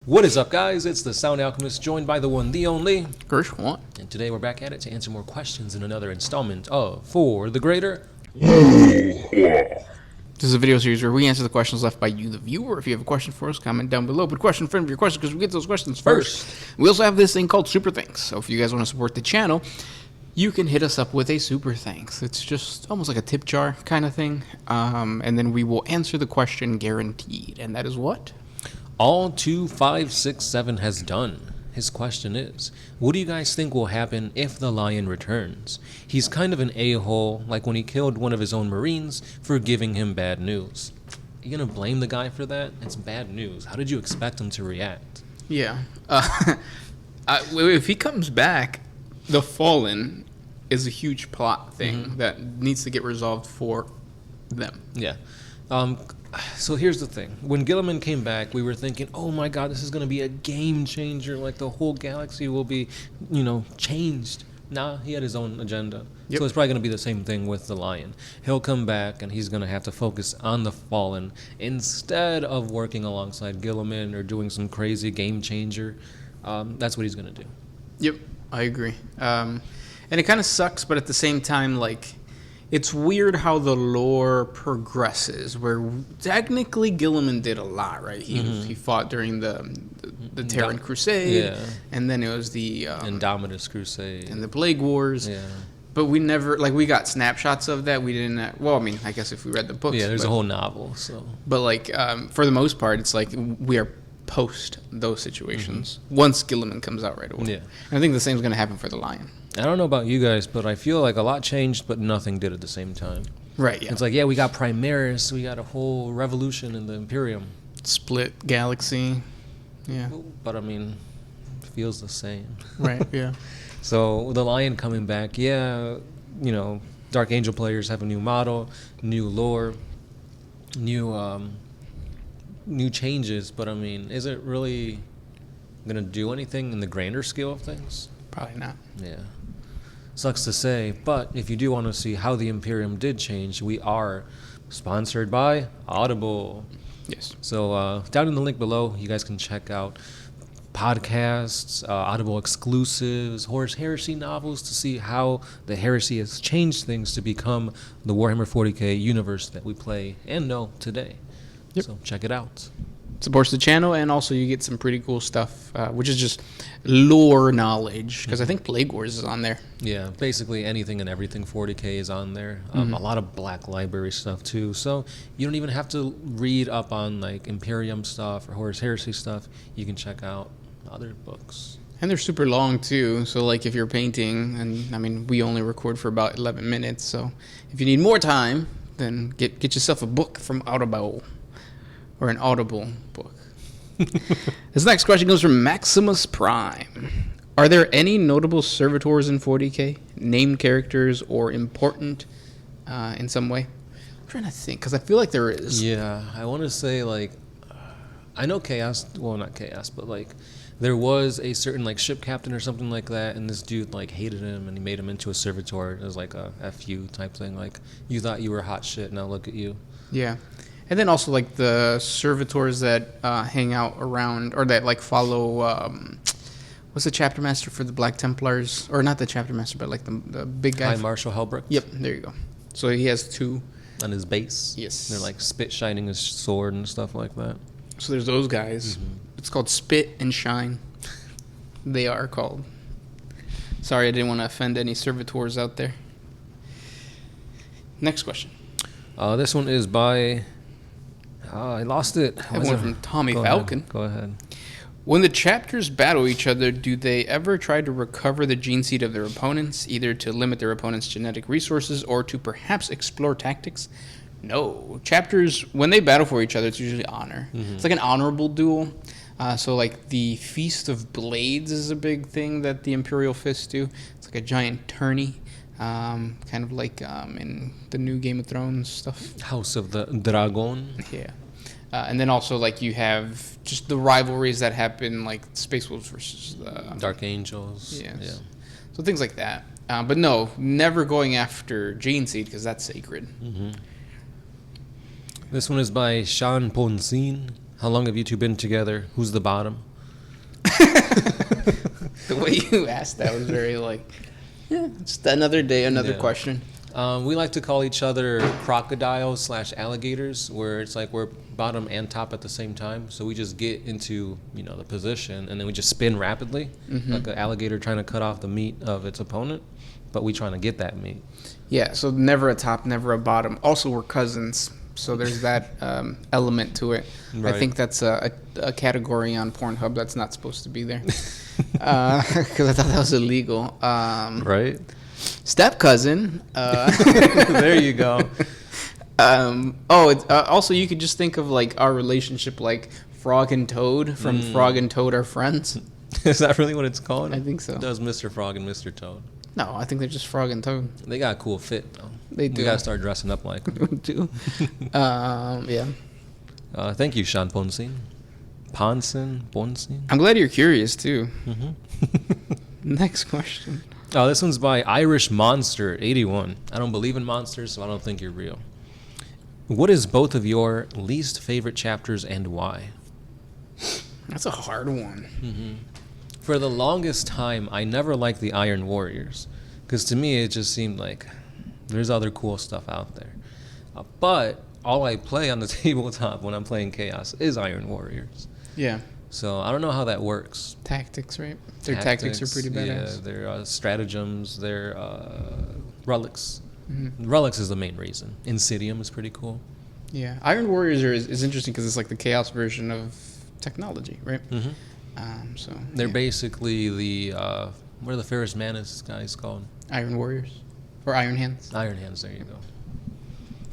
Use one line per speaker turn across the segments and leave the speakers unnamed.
What is up, guys? It's the Sound Alchemist, joined by the one, the only
Gershwin.
And today we're back at it to answer more questions in another installment of For the Greater.
This is a video series where we answer the questions left by you, the viewer. If you have a question for us, comment down below. Put a question in front of your question because we get those questions first. We also have this thing called Super Thanks. So if you guys want to support the channel, you can hit us up with a Super Thanks. It's just almost like a tip jar kind of thing. And then we will answer the question guaranteed. And that is what?
All 2567 has done. His question is, what do you guys think will happen if the lion returns? He's kind of an a-hole, like when he killed one of his own Marines for giving him bad news. You gonna blame the guy for that? It's bad news. How did you expect him to react?
Yeah. If he comes back, the Fallen is a huge plot thing that needs to get resolved for them.
Yeah. So here's the thing. When Gilliman came back, we were thinking, oh my god, this is going to be a game changer. Like, the whole galaxy will be, changed. Nah, he had his own agenda.
Yep.
So it's probably going to be the same thing with the lion. He'll come back, and he's going to have to focus on the Fallen instead of working alongside Gilliman or doing some crazy game changer. That's what he's going to do.
Yep, I agree. And it kind of sucks, but at the same time, like, it's weird how the lore progresses, where technically Gilliman did a lot, right? He fought during the Terran Crusade, and then it was the
Indomitus Crusade
and the Plague Wars.
Yeah.
But we never, like, we got snapshots of that. We didn't. Well, I mean, I guess if we read the books.
Yeah, there's a whole novel. So.
But like, for the most part, it's like we are post those situations once Gilliman comes out right away.
Yeah.
And I think the same is going to happen for the Lion.
I don't know about you guys, but I feel like a lot changed, but nothing did at the same time.
Right, yeah.
It's like, yeah, we got Primaris, we got a whole revolution in the Imperium.
Split galaxy, yeah.
But, I mean, it feels the same.
Right, yeah.
So, the Lion coming back, yeah, Dark Angel players have a new model, new lore, new changes, but, I mean, is it really going to do anything in the grander scale of things?
Probably not.
Yeah. Sucks to say, but if you do want to see how the Imperium did change, we are sponsored by Audible.
Yes.
So down in the link below, you guys can check out podcasts, Audible exclusives, Horus Heresy novels to see how the Heresy has changed things to become the Warhammer 40K universe that we play and know today. Yep. So check it out.
Supports the channel, and also you get some pretty cool stuff, which is just lore knowledge, because I think Plague Wars is on there.
Yeah, basically anything and everything 40K is on there. A lot of Black Library stuff too, so you don't even have to read up on like Imperium stuff or Horus Heresy stuff. You can check out other books.
And they're super long too, so like if you're painting, and I mean we only record for about 11 minutes, so if you need more time, then get yourself a book from Audible. Or an Audible book. This next question comes from Maximus Prime. Are there any notable servitors in 40K? Named characters or important in some way? I'm trying to think, because I feel like there is.
Yeah, I want to say, like, I know Chaos, well, not Chaos, but, like, there was a certain, like, ship captain or something like that, and this dude, like, hated him, and he made him into a servitor. It was, like, a FU type thing. Like, you thought you were hot shit, now look at you.
Yeah. And then also, like, the servitors that hang out around, or that, like, follow, what's the chapter master for the Black Templars? Or not the chapter master, but, like, the big guy.
High Marshal Helbrecht?
Yep, there you go. So he has two.
On his base?
Yes.
They're, like, spit shining his sword and stuff like that.
So there's those guys. It's called Spit and Shine. They are called. Sorry, I didn't want to offend any servitors out there. Next question.
This one is by... I lost it.
That one from Tommy Falcon.
Go ahead.
When the chapters battle each other, do they ever try to recover the gene seed of their opponents, either to limit their opponent's genetic resources or to perhaps explore tactics? No. Chapters, when they battle for each other, it's usually honor. It's like an honorable duel. So like the Feast of Blades is a big thing that the Imperial Fists do. It's like a giant tourney. Kind of like in the new Game of Thrones stuff.
House of the Dragon.
Yeah. And then also, like, you have just the rivalries that happen, like Space Wolves versus
Dark Angels.
Yes.
Yeah.
So things like that. But no, never going after Gene Seed, because that's sacred.
This one is by Sean Ponsin. How long have you two been together? Who's the bottom?
The way you asked that was very like, yeah, just another day, another question.
We like to call each other crocodiles / alligators, where it's like we're bottom and top at the same time. So we just get into, the position, and then we just spin rapidly, like an alligator trying to cut off the meat of its opponent, but we trying to get that meat.
Yeah, so never a top, never a bottom. Also, we're cousins, so there's that element to it. Right. I think that's a category on Pornhub that's not supposed to be there, because I thought that was illegal.
Right.
Step cousin.
There you go.
Also, you could just think of like our relationship like Frog and Toad from Frog and Toad Are Friends.
Is that really what it's called?
I think so.
It does Mr. Frog and Mr. Toad.
No, I think they're just Frog and Toad.
They got a cool fit, though.
They do.
We got to start dressing up like them.
We do. Yeah.
Thank you, Sean Ponsin. Ponsin?
I'm glad you're curious, too.
Mm-hmm.
Next question.
Oh, this one's by Irish Monster 81. I don't believe in monsters, so I don't think you're real. What is both of your least favorite chapters and why?
That's a hard one.
Mm-hmm. For the longest time, I never liked the Iron Warriors, because to me it just seemed like there's other cool stuff out there. But all I play on the tabletop when I'm playing Chaos is Iron Warriors.
Yeah.
So I don't know how that works.
Tactics, right? Their tactics are pretty badass.
Yeah, their stratagems, their relics.
Mm-hmm.
Relics is the main reason. Insidium is pretty cool.
Yeah. Iron Warriors is interesting because it's like the Chaos version of technology, right?
Mm-hmm. They're basically the what are the Ferris Manus guys called?
Iron Warriors, or Iron Hands.
Iron Hands. There you go.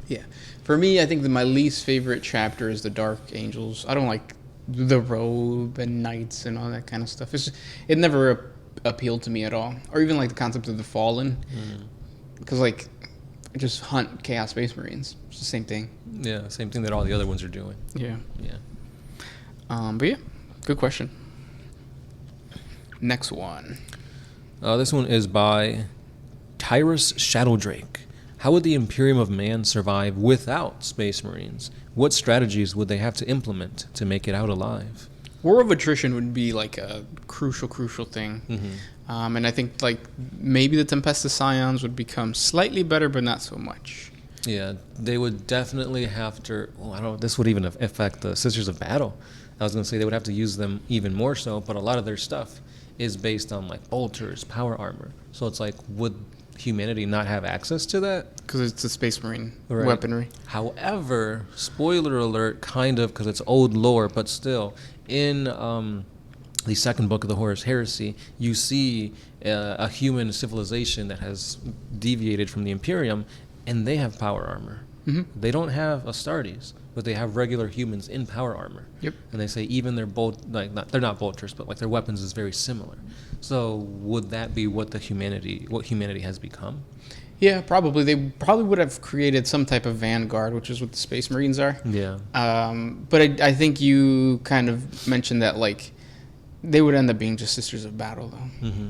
Yeah, for me, I think my least favorite chapter is the Dark Angels. I don't like the robe and knights and all that kind of stuff. It never appealed to me at all, or even like the concept of the Fallen, because like I just hunt Chaos Space Marines. It's the same thing.
Yeah, same thing that all the other ones are doing.
Yeah.
Yeah.
But yeah, good question. Next one.
This one is by Tyrus Shadowdrake. How would the Imperium of Man survive without Space Marines? What strategies would they have to implement to make it out alive?
War of attrition would be like a crucial thing. Mm-hmm. And I think like maybe the Tempestus Scions would become slightly better, but not so much.
Yeah, they would definitely have to... I don't know if this would even affect the Sisters of Battle. I was going to say they would have to use them even more so, but a lot of their stuff is based on like bolters, power armor. So it's like, would humanity not have access to that?
Because it's a Space Marine weaponry.
However, spoiler alert, kind of, because it's old lore, but still, in the second book of the Horus Heresy, you see a human civilization that has deviated from the Imperium, and they have power armor. Mm-hmm. They don't have Astartes, but they have regular humans in power armor.
Yep.
And they say even their they're not bolters, but like their weapons is very similar. So would that be what humanity has become?
Yeah, probably. They probably would have created some type of vanguard, which is what the Space Marines are.
Yeah.
But I think you kind of mentioned that like they would end up being just Sisters of Battle, though. Mm-hmm.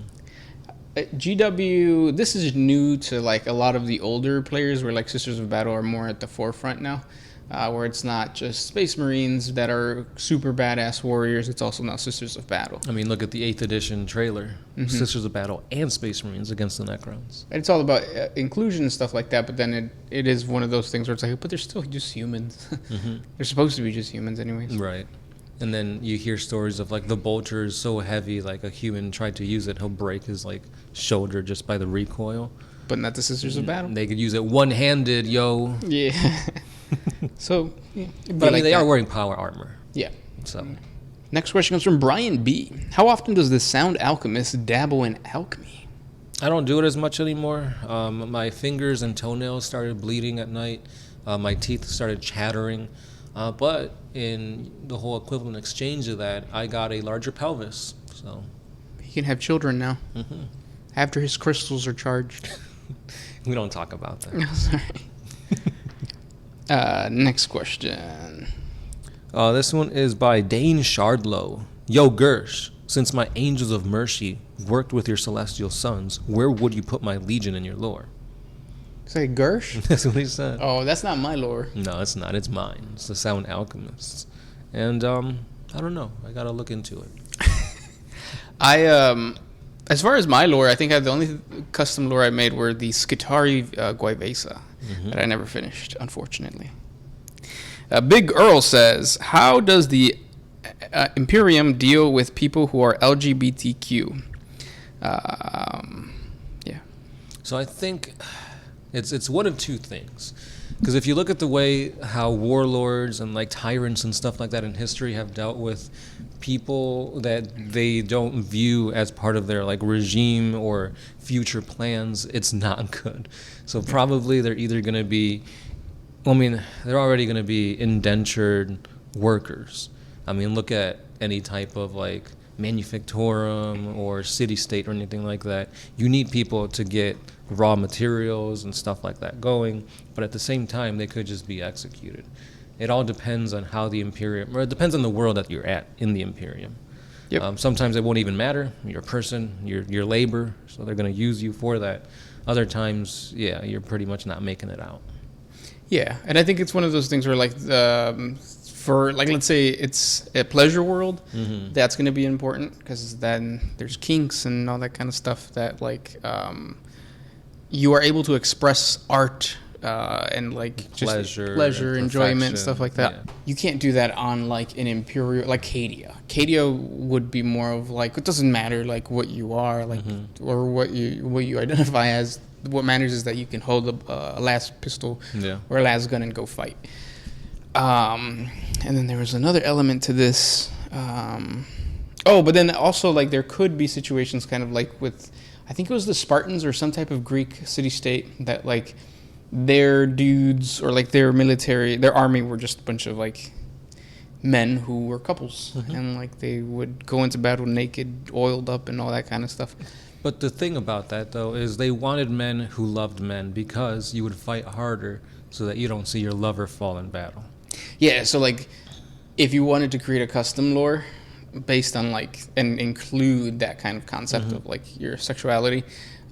GW, this is new to like a lot of the older players, where like Sisters of Battle are more at the forefront now, where it's not just Space Marines that are super badass warriors, it's also now Sisters of Battle.
I mean, look at the 8th edition trailer, Sisters of Battle and Space Marines against the Necrons.
And it's all about inclusion and stuff like that, but then it is one of those things where it's like, but they're still just humans. They're supposed to be just humans anyways.
Right. And then you hear stories of like the bolter is so heavy, like a human tried to use it, he'll break his like shoulder just by the recoil.
But not the Sisters of Battle.
They could use it one-handed, yo.
Yeah. So, yeah.
But I mean, they are wearing power armor.
Yeah.
So.
Next question comes from Brian B. How often does the Sound Alchemist dabble in alchemy?
I don't do it as much anymore. My fingers and toenails started bleeding at night. My teeth started chattering. But in the whole equivalent exchange of that, I got a larger pelvis. So
he can have children now. After his crystals are charged.
We don't talk about that.
No, sorry. Next question.
This one is by Dane Shardlow. Yo, Gersh, since my angels of mercy worked with your celestial sons, where would you put my legion in your lore?
Say Gersh?
That's what he said.
Oh, that's not my lore.
No, it's not. It's mine. It's the Sound Alchemists. And, I don't know. I gotta look into it.
As far as my lore, I think the only custom lore I made were the Skitarii Guayvesa that I never finished, unfortunately. Big Earl says, how does the Imperium deal with people who are LGBTQ? Yeah.
So I think it's one of two things. Because if you look at the way how warlords and like tyrants and stuff like that in history have dealt with people that they don't view as part of their like regime or future plans, it's not good. So probably they're either going to be, they're already going to be indentured workers. I mean, look at any type of like manufactorum or city-state or anything like that. You need people to get raw materials and stuff like that going, but at the same time, they could just be executed. It all depends on how the Imperium, or it depends on the world that you're at in the Imperium.
Yep.
Sometimes it won't even matter. You're a person, your labor, so they're going to use you for that. Other times, yeah, you're pretty much not making it out.
Yeah, and I think it's one of those things where, like, for, like, let's say it's a pleasure world, that's going to be important, because then there's kinks and all that kind of stuff that, like, you are able to express art and, like, just pleasure, enjoyment, stuff like that. Yeah. You can't do that on, like, an imperial, like Cadia. Cadia would be more of, like, it doesn't matter, like, what you are, like, or what you identify as. What matters is that you can hold a last pistol or a last gun and go fight. And then there was another element to this. But then also, like, there could be situations kind of like with, I think it was the Spartans or some type of Greek city-state that, like, their dudes or, like, their military, their army were just a bunch of, like, men who were couples. And, like, they would go into battle naked, oiled up, and all that kind of stuff.
But the thing about that, though, is they wanted men who loved men because you would fight harder so that you don't see your lover fall in battle.
Yeah, so, like, if you wanted to create a custom lore based on, like, and include that kind of concept of, like, your sexuality,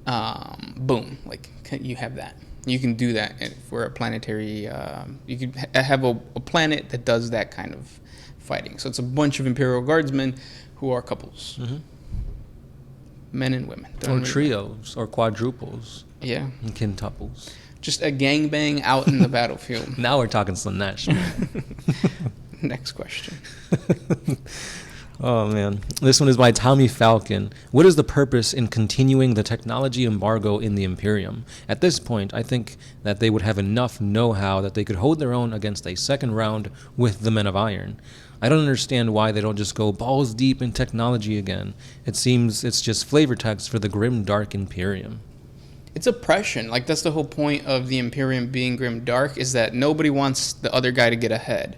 boom, like, you have that. You can do that for a planetary, you could have a planet that does that kind of fighting. So it's a bunch of Imperial Guardsmen who are couples. Men and women.
Or trios, or quadruples.
Yeah.
And quintuples.
Just a gangbang out in the battlefield.
Now we're talking some national.
Next question.
Oh, man. This one is by Tommy Falcon. What is the purpose in continuing the technology embargo in the Imperium? At this point, I think that they would have enough know-how that they could hold their own against a second round with the Men of Iron. I don't understand why they don't just go balls deep in technology again. It seems it's just flavor text for the grim, dark Imperium.
It's oppression. Like, that's the whole point of the Imperium being grim dark, is that nobody wants the other guy to get ahead.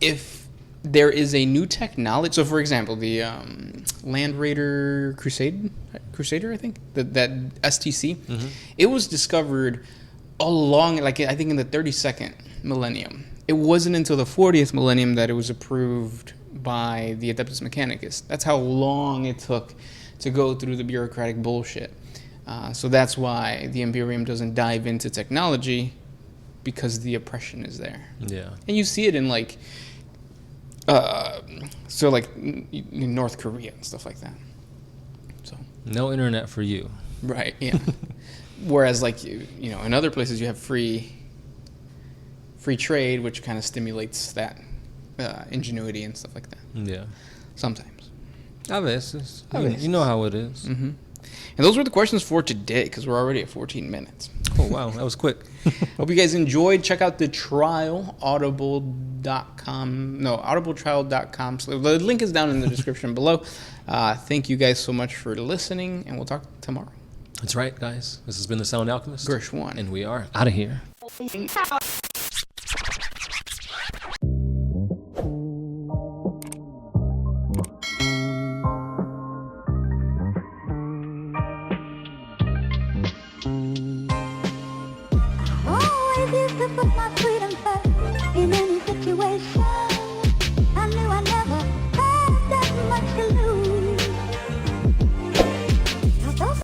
If there is a new technology, so for example, the Land Raider Crusader, I think, that STC, it was discovered along, like, I think in the 32nd millennium. It wasn't until the 40th millennium that it was approved by the Adeptus Mechanicus. That's how long it took to go through the bureaucratic bullshit. So that's why the Imperium doesn't dive into technology, because the oppression is there. Yeah. And you see it in, like, in North Korea and stuff like that. So
no internet for you.
Right, yeah. Whereas, like, you know, in other places you have free trade, which kind of stimulates that ingenuity and stuff like that. Yeah. Sometimes.
A veces. You know how it is.
And those were the questions for today, because we're already at 14 minutes.
Oh, wow. That was quick.
Hope you guys enjoyed. Check out the trial, audibletrial.com. So the link is down in the description below. Thank you guys so much for listening, and we'll talk tomorrow.
That's right, guys. This has been The Sound Alchemist.
Gershwan.
And we are out of here.
Always used to put my freedom first in any situation.